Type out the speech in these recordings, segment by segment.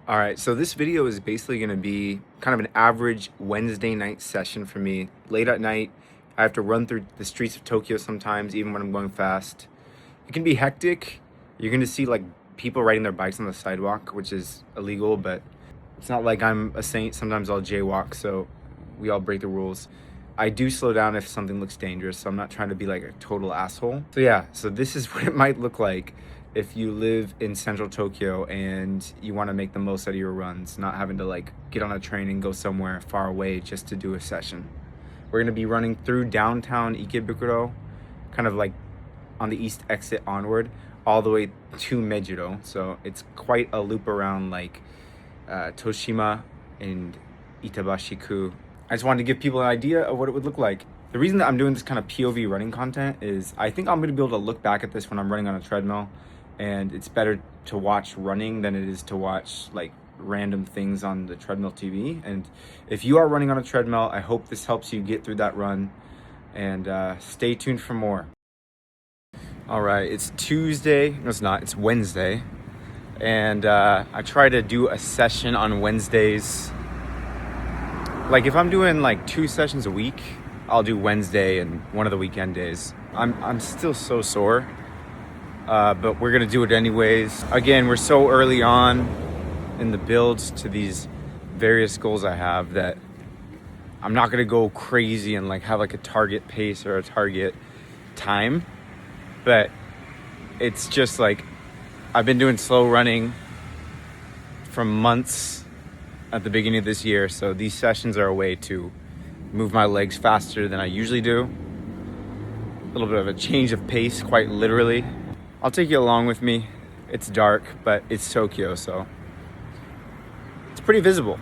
All right, so this video is basically going to be kind of an average Wednesday night session for me. Late at night, I have to run through the streets of Tokyo sometimes, even when I'm going fast. It can be hectic. You're going to see like people riding their bikes on the sidewalk, which is illegal, but it's not like I'm a saint. Sometimes I'll jaywalk, so we all break the rules. I do slow down if something looks dangerous, so I'm not trying to be like a total asshole. So yeah, so this is what it might look like if you live in central Tokyo and you want to make the most out of your runs, not having to like get on a train and go somewhere far away just to do a session. We're going to be running through downtown Ikebukuro, kind of like on the east exit onward, all the way to Mejiro. So it's quite a loop around like Toshima and Itabashiku. I just wanted to give people an idea of what it would look like. The reason that I'm doing this kind of POV running content is I think I'm going to be able to look back at this when I'm running on a treadmill, and it's better to watch running than it is to watch like random things on the treadmill TV. And if you are running on a treadmill, I hope this helps you get through that run, and stay tuned for more. All right, it's Tuesday. No, it's not. It's Wednesday. And I try to do a session on Wednesdays. Like if I'm doing like 2 sessions a week, I'll do Wednesday and one of the weekend days. I'm still so sore, but we're gonna do it anyways. Again, we're so early on in the builds to these various goals I have that I'm not gonna go crazy and like have like a target pace or a target time, but it's just like I've been doing slow running for months at the beginning of this year, so these sessions are a way to move my legs faster than I usually do. A little bit of a change of pace, quite literally. I'll take you along with me. It's dark, but it's Tokyo, so it's pretty visible.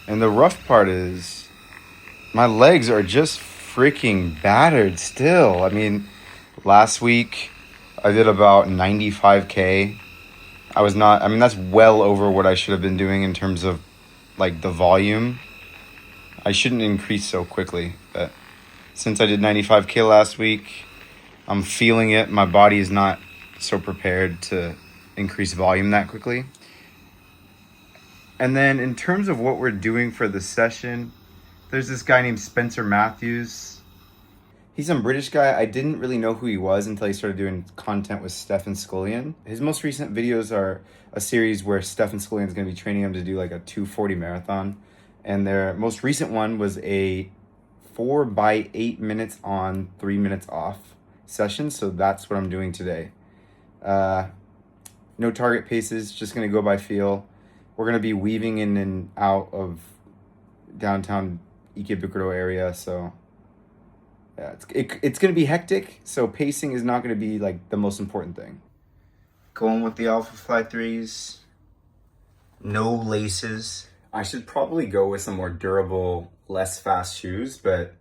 And the rough part is my legs are just freaking battered still. I mean, last week I did about 95K. That's well over what I should have been doing in terms of like the volume. I shouldn't increase so quickly, but since I did 95K last week, I'm feeling it. My body is not so prepared to increase volume that quickly. And then in terms of what we're doing for the session, there's this guy named Spencer Matthews. He's some British guy. I didn't really know who he was until he started doing content with Stefan Scullion. His most recent videos are a series where Stefan Scullion is going to be training him to do like a 2:40 marathon. And their most recent one was a 4 by 8 minutes on, 3 minutes off session. So that's what I'm doing today. No target paces, just going to go by feel. We're going to be weaving in and out of downtown Ikebukuro area, so yeah, it's going to be hectic, so pacing is not going to be like the most important thing. Going with the Alphafly 3s. No laces. I should probably go with some more durable, less fast shoes, but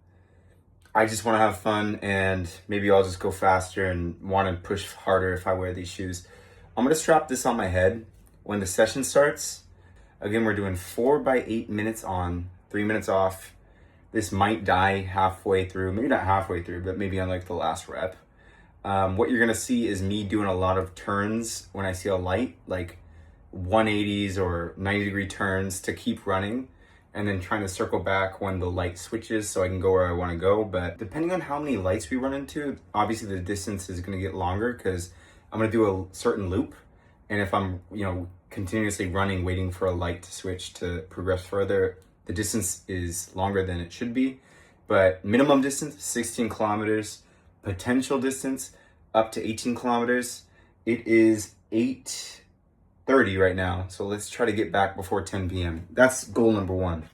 I just want to have fun, and maybe I'll just go faster and want to push harder if I wear these shoes. I'm going to strap this on my head when the session starts. Again, we're doing 4 by 8 minutes on, 3 minutes off. This might die halfway through, maybe not halfway through, but maybe on like the last rep. What you're gonna see is me doing a lot of turns when I see a light, like 180s or 90-degree turns to keep running, and then trying to circle back when the light switches so I can go where I wanna go. But depending on how many lights we run into, obviously the distance is gonna get longer because I'm gonna do a certain loop. And if I'm, continuously running, waiting for a light to switch to progress further, the distance is longer than it should be. But minimum distance, 16 kilometers. Potential distance, up to 18 kilometers. It is 8:30 right now, so let's try to get back before 10 p.m. That's goal number 1.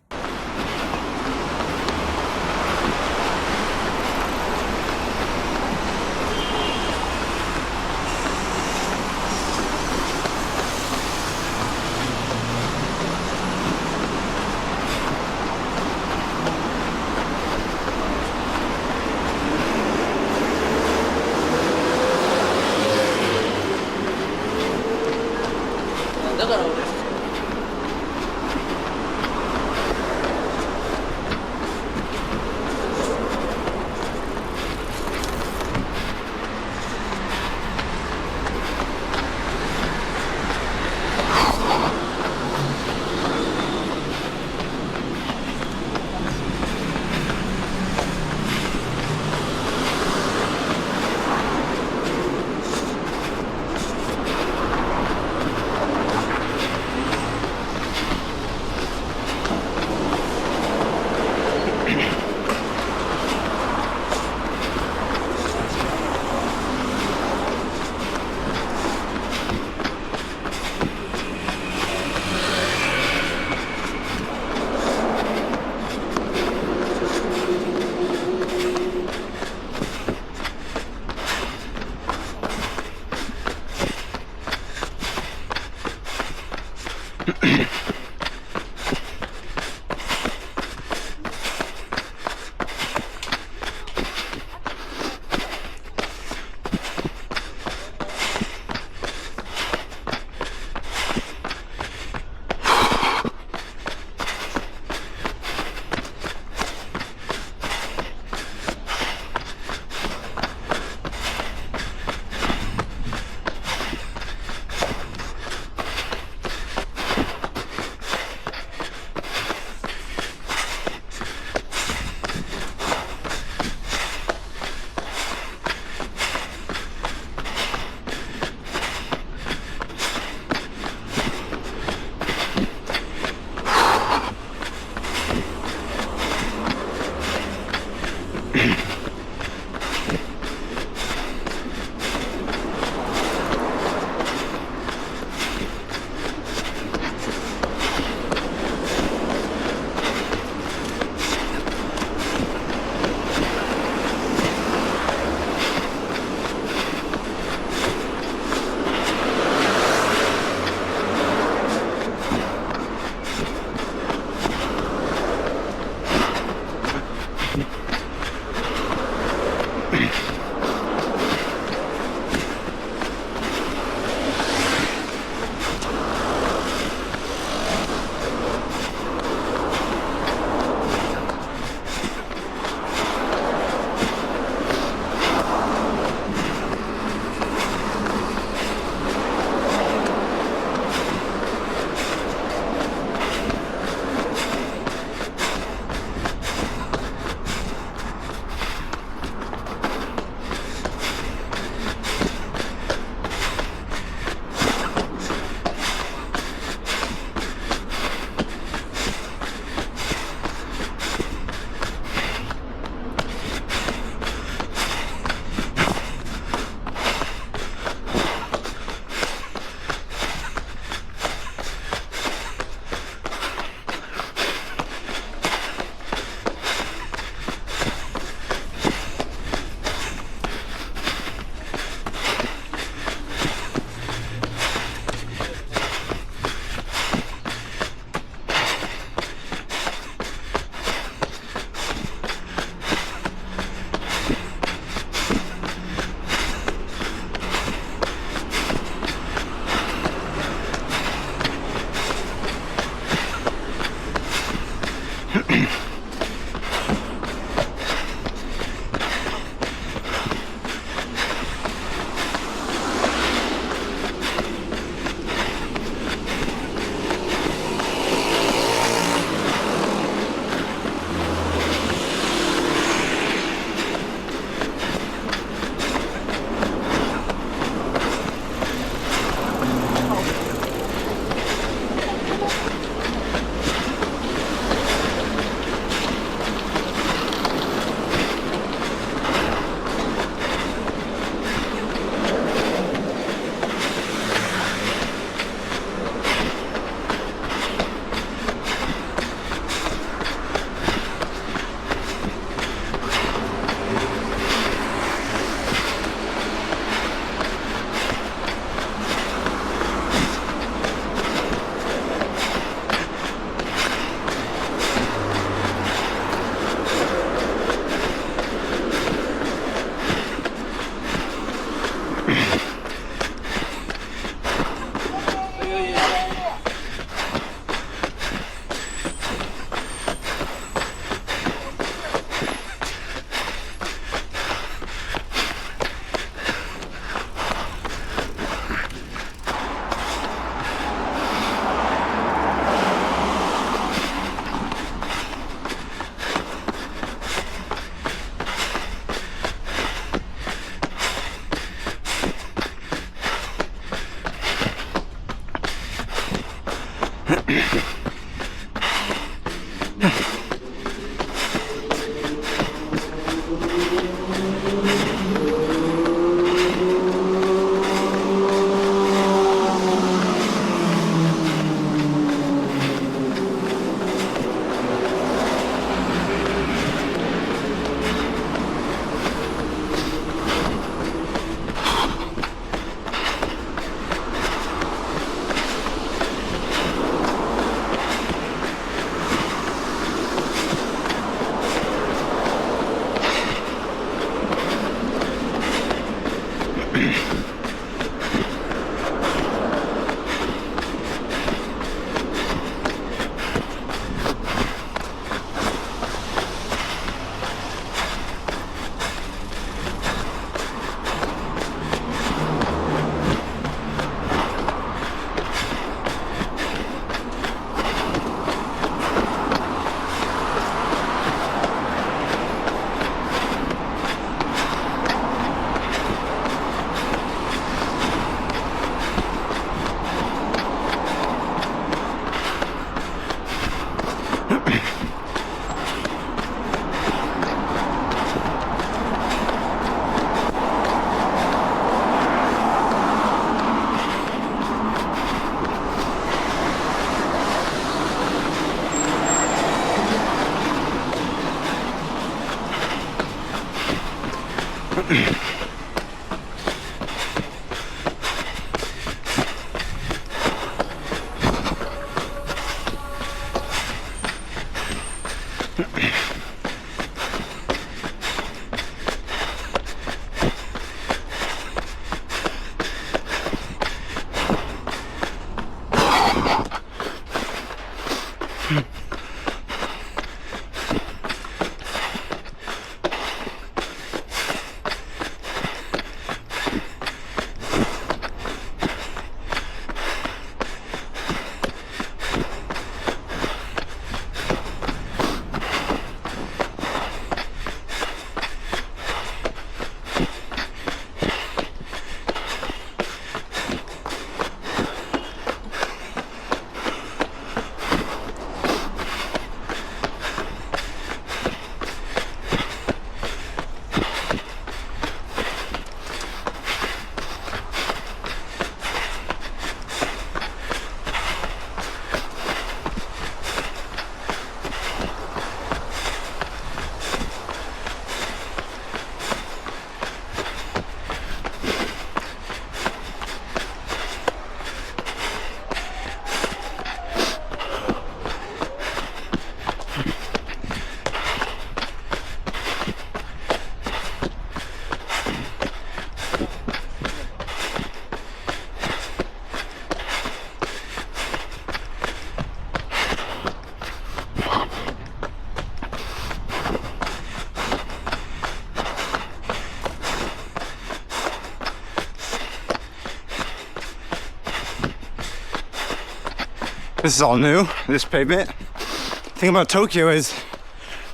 This is all new, this pavement. The thing about Tokyo is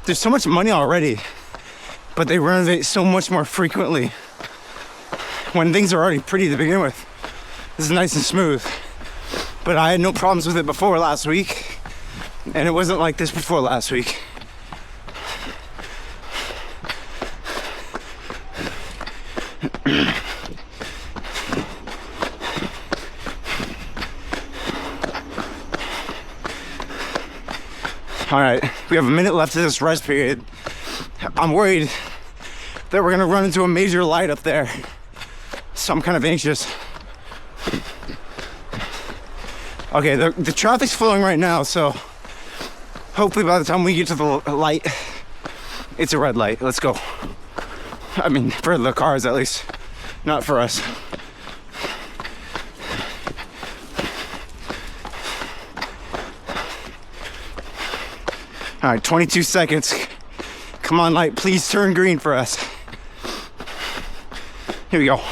there's so much money already, but they renovate so much more frequently when things are already pretty to begin with. This is nice and smooth, but I had no problems with it before last week, and it wasn't like this before last week. All right, we have a minute left of this rest period. I'm worried that we're gonna run into a major light up there, so I'm kind of anxious. Okay, the traffic's flowing right now, so hopefully by the time we get to the light, it's a red light. Let's go. I mean, for the cars at least, not for us. All right, 22 seconds. Come on, light, please turn green for us. Here we go.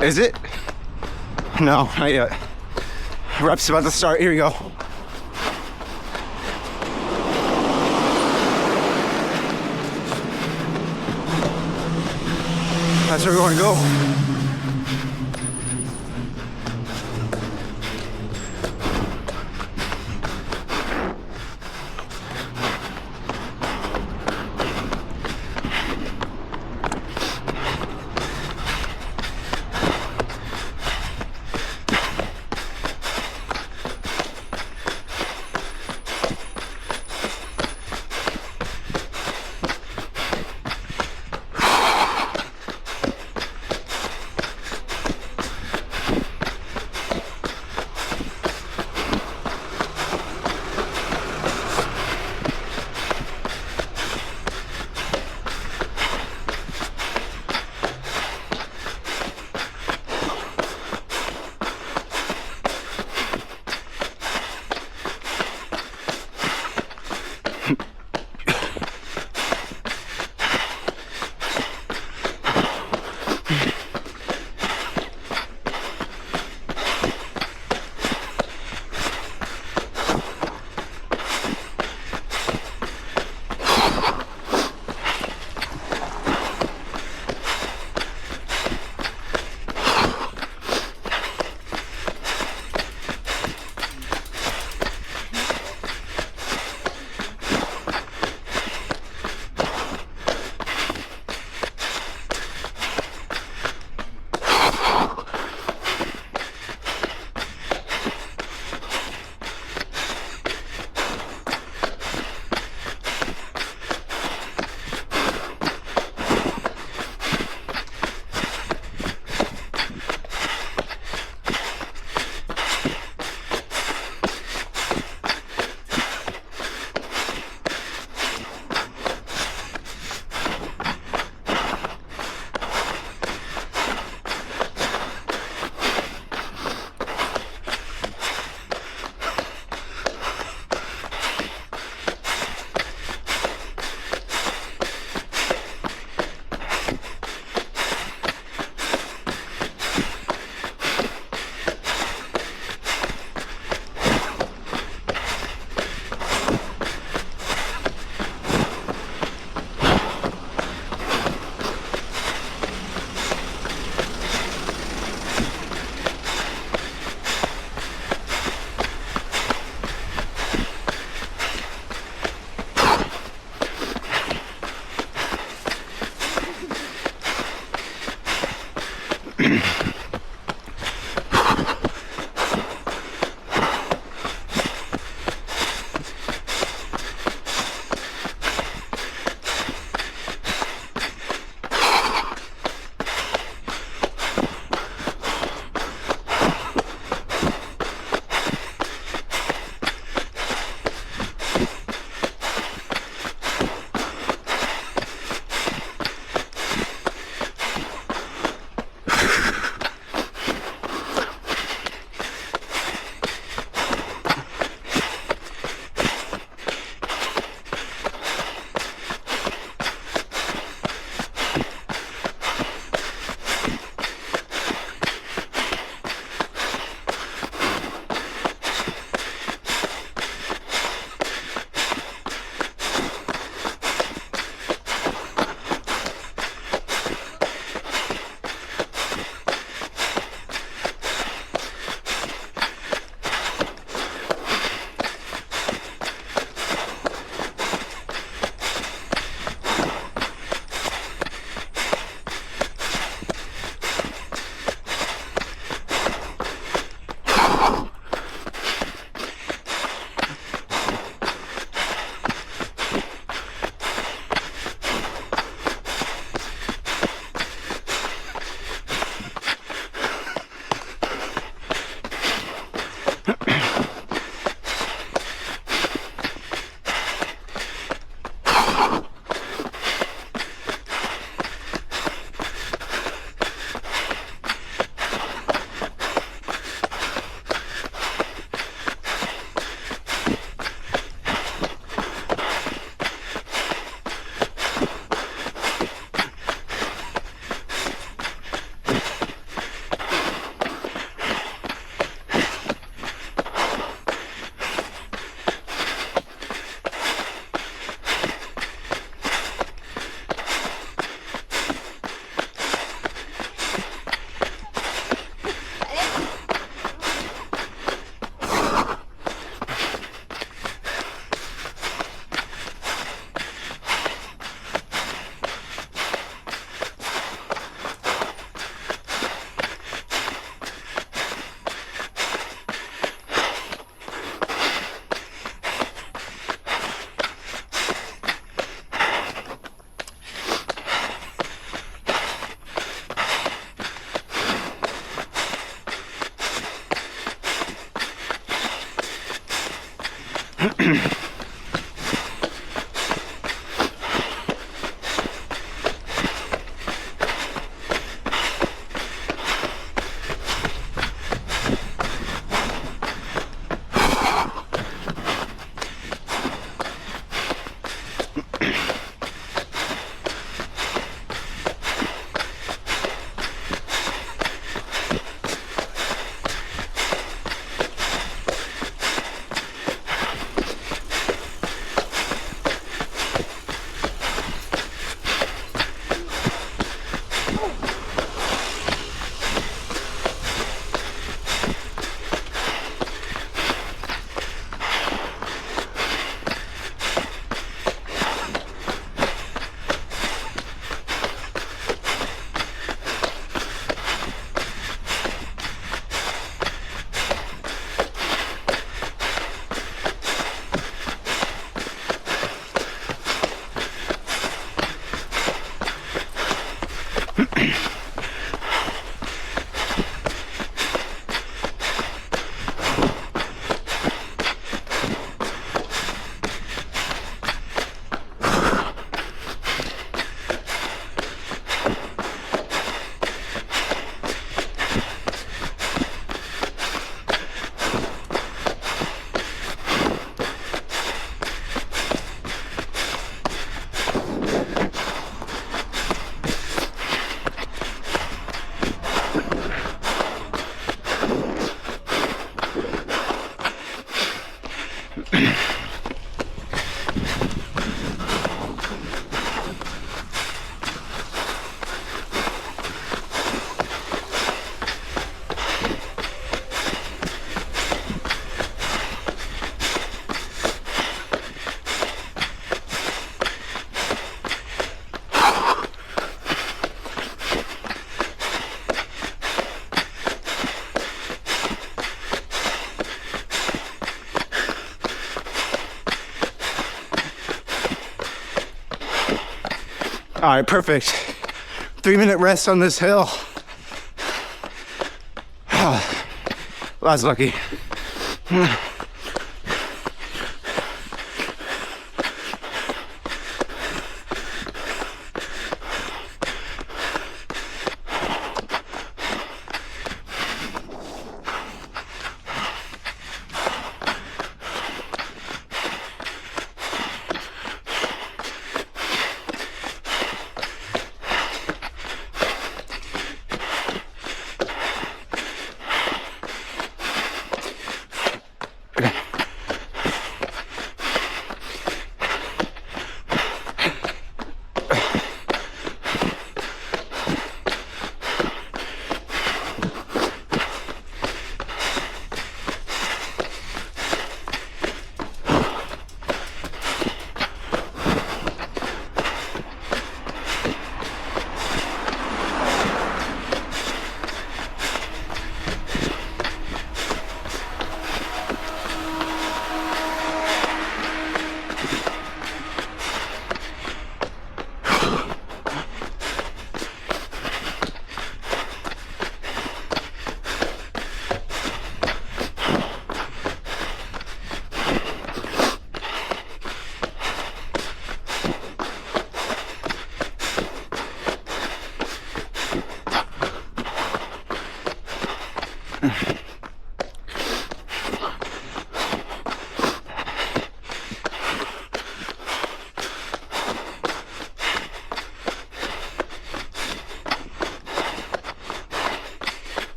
Is it? No, not yet. Rep's about to start. Here we go. That's where we want to go. All right, perfect. 3-minute rest on this hill. I was lucky.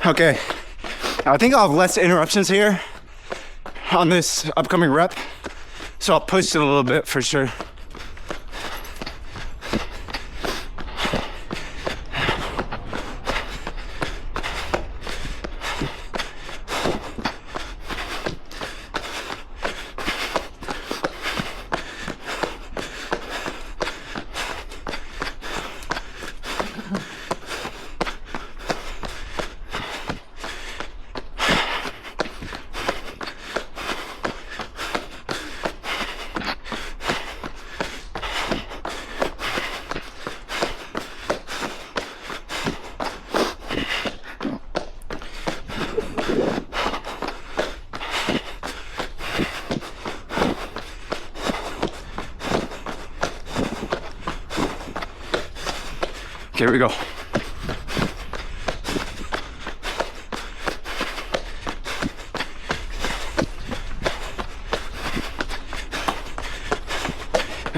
Okay, I think I'll have less interruptions here on this upcoming rep, so I'll push it a little bit for sure. Okay, here we go.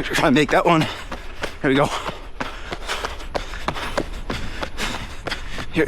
Try to make that one. Here we go. Here.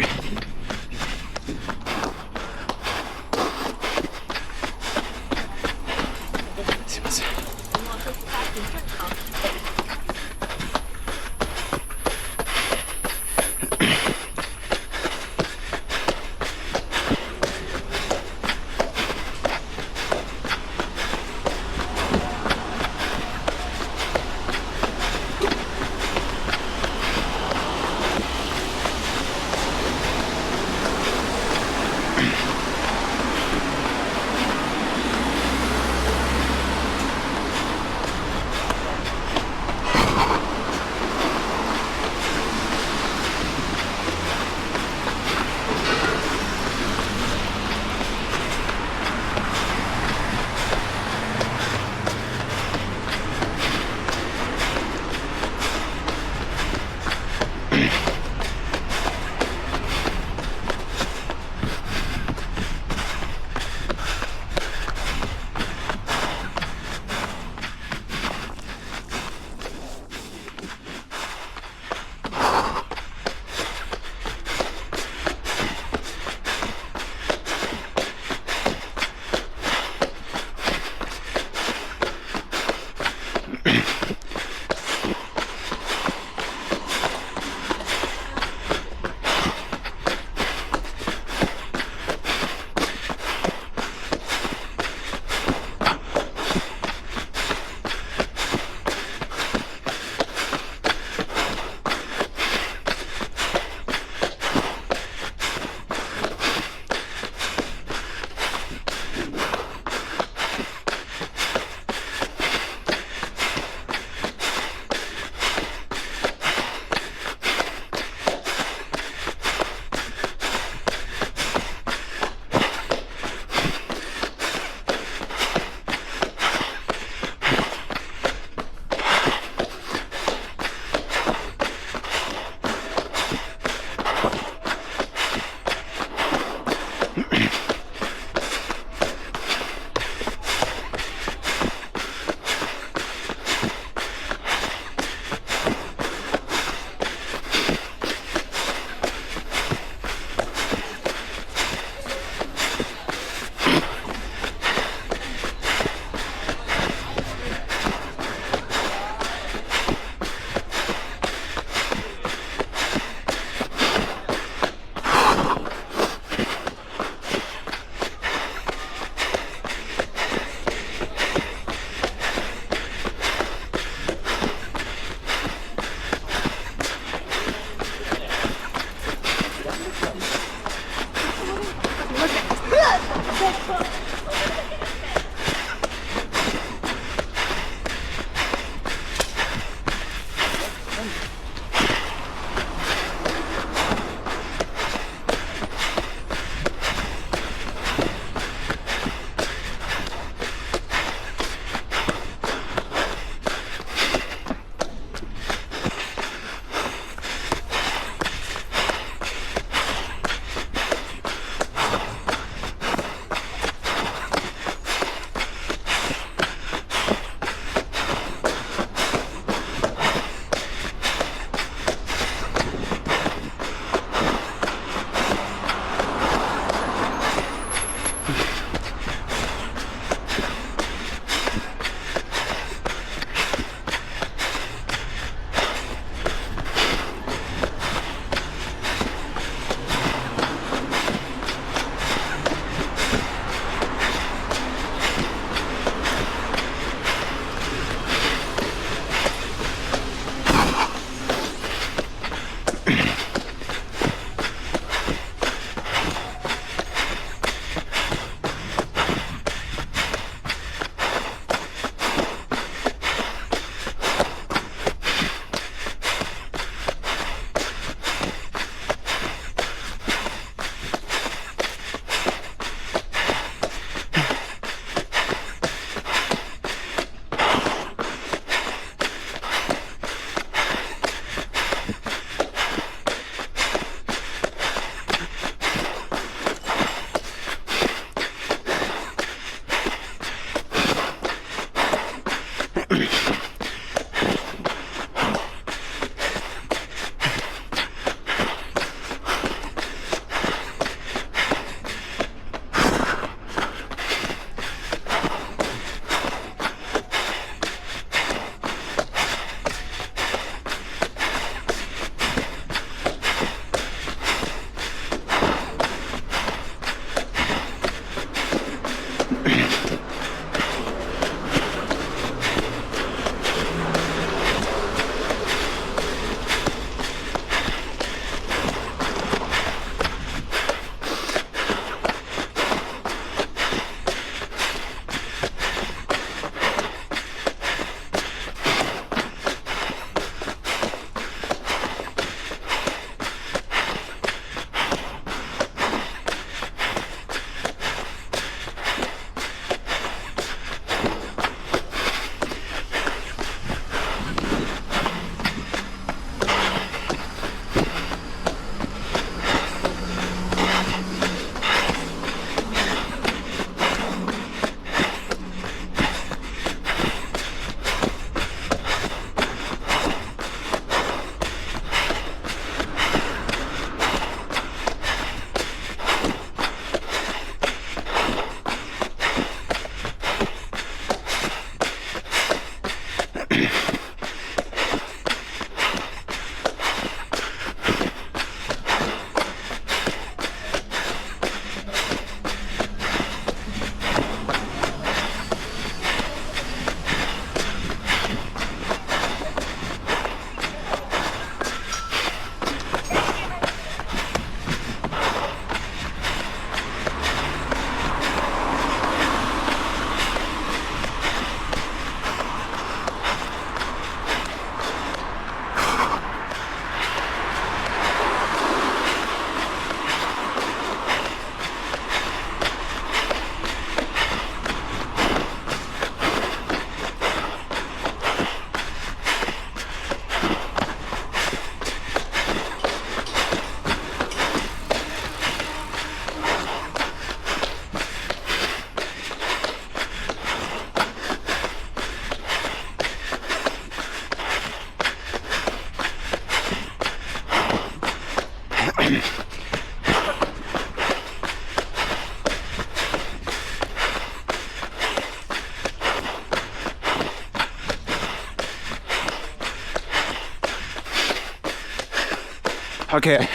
Okay.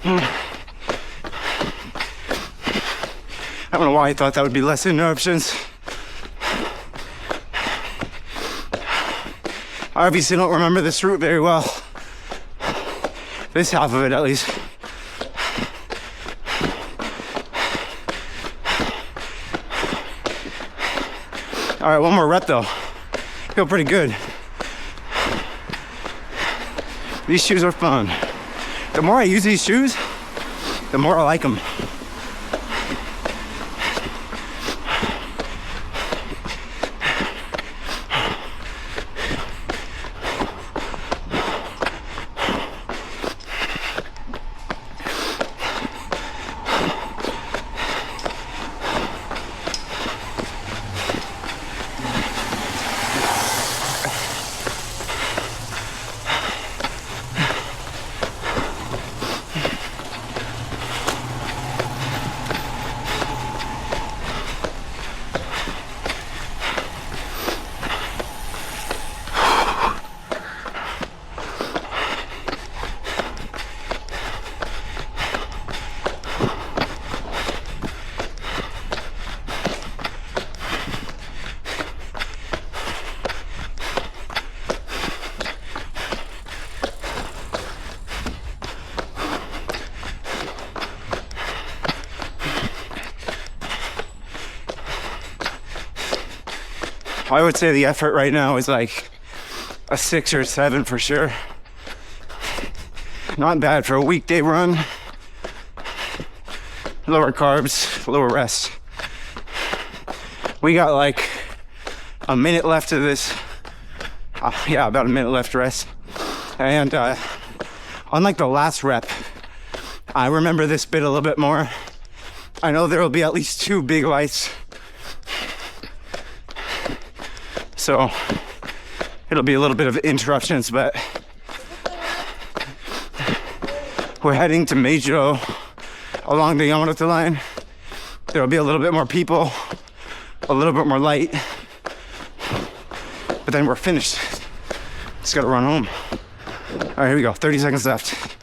I don't know why I thought that would be less interruptions. I obviously don't remember this route very well. This half of it, at least. All right, one more rep though. Feel pretty good. These shoes are fun. The more I use these shoes, the more I like them. I would say the effort right now is like a 6 or 7 for sure. Not bad for a weekday run. Lower carbs, lower rest. We got like a minute left of this. Yeah, about a minute left to rest. And unlike the last rep, I remember this bit a little bit more. I know there will be at least 2 big lights. So it'll be a little bit of interruptions, but we're heading to Meijō along the Yamanote line. There'll be a little bit more people, a little bit more light, but then we're finished. Just gotta run home. All right, here we go, 30 seconds left.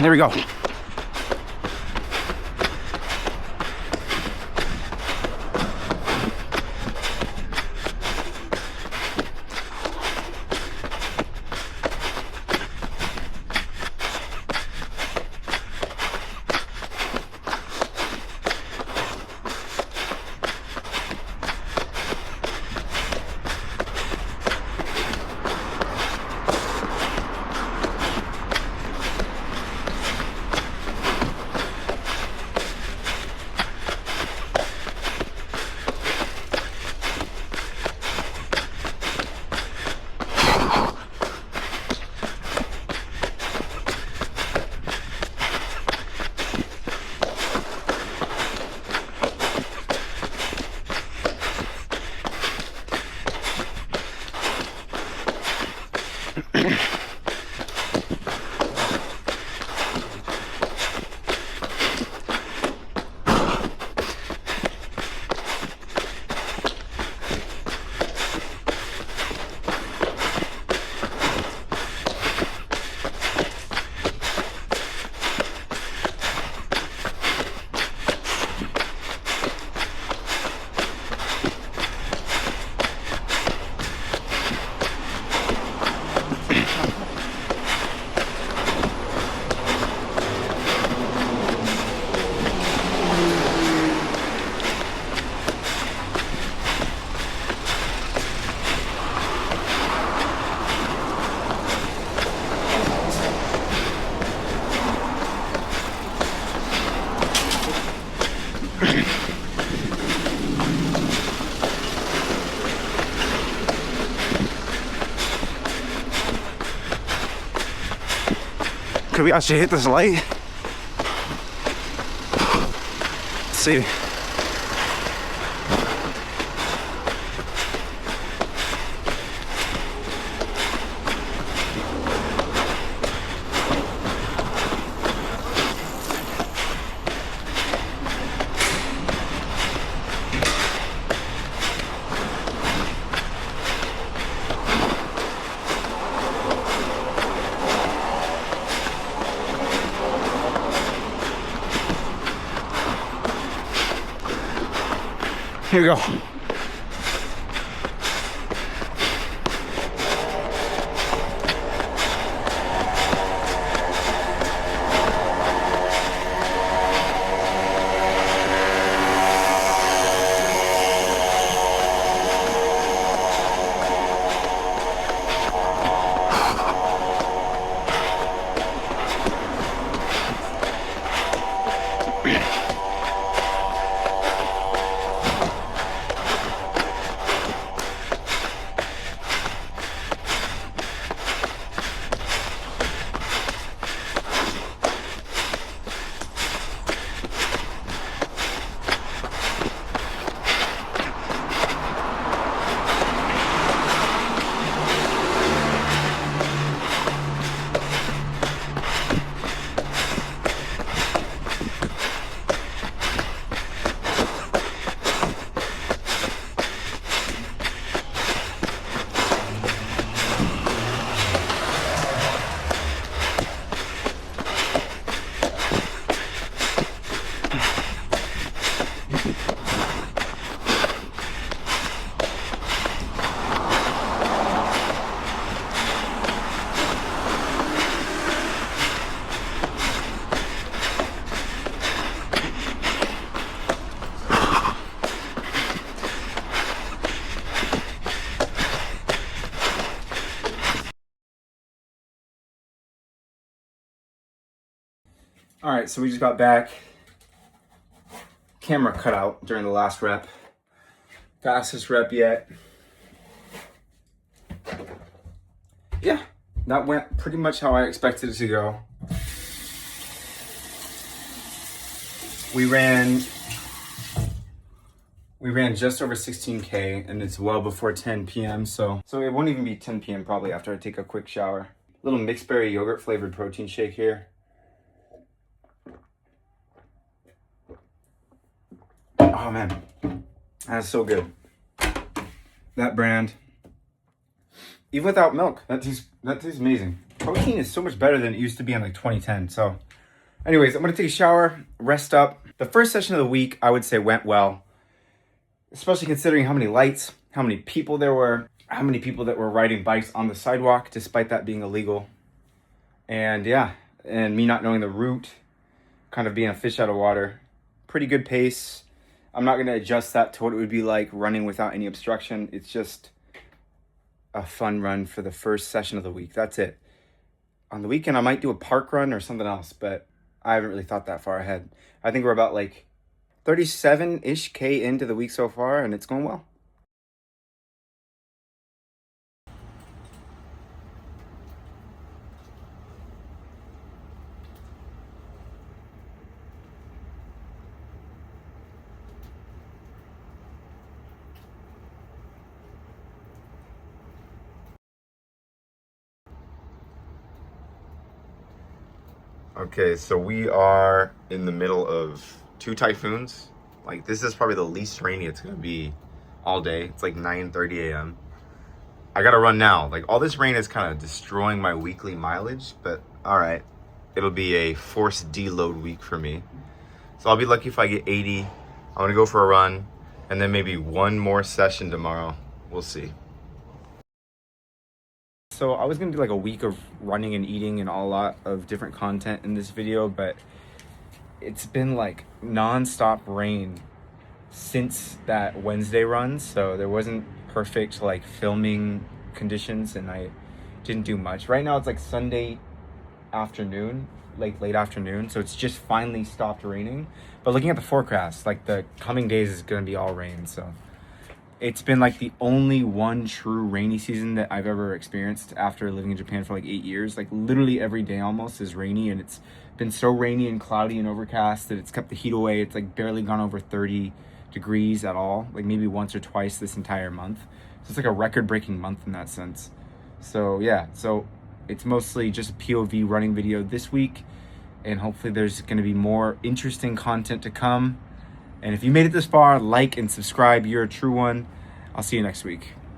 There we go. Could we actually hit this light? Let's see. Here we go. All right, so we just got back. Camera cut out during the last rep. Fastest rep yet. Yeah, that went pretty much how I expected it to go. We ran just over 16K and it's well before 10 p.m. So it won't even be 10 p.m. probably after I take a quick shower. Little mixed berry yogurt flavored protein shake here. Oh man, that's so good. That brand, even without milk, that tastes amazing. Protein is so much better than it used to be in like 2010. So anyways, I'm gonna take a shower, rest up. The first session of the week, I would say went well, especially considering how many lights, how many people there were, how many people that were riding bikes on the sidewalk, despite that being illegal. And yeah, and me not knowing the route, kind of being a fish out of water. Pretty good pace. I'm not going to adjust that to what it would be like running without any obstruction. It's just a fun run for the first session of the week. That's it. On the weekend, I might do a park run or something else, but I haven't really thought that far ahead. I think we're about like 37-ish K into the week so far, and it's going well. Okay, so we are in the middle of two typhoons. Like, this is probably the least rainy it's gonna be all day. It's like 9:30 a.m. I gotta run now. Like, all this rain is kind of destroying my weekly mileage, but all right. It'll be a forced deload week for me. So I'll be lucky if I get 80. I'm gonna go for a run, and then maybe one more session tomorrow. We'll see. So I was gonna do like a week of running and eating and a lot of different content in this video, but it's been like non-stop rain since that Wednesday run, so there wasn't perfect like filming conditions and I didn't do much. Right now it's like Sunday afternoon, like late afternoon, so it's just finally stopped raining. But looking at the forecast, like the coming days is gonna be all rain, so It's been like the only one true rainy season that I've ever experienced after living in Japan for like 8 years. Like literally every day almost is rainy, and it's been so rainy and cloudy and overcast that it's kept the heat away. It's like barely gone over 30 degrees at all, like maybe once or twice this entire month. So it's like a record-breaking month in that sense. So yeah, so it's mostly just a POV running video this week, and hopefully there's going to be more interesting content to come. And if you made it this far, like and subscribe. You're a true one. I'll see you next week.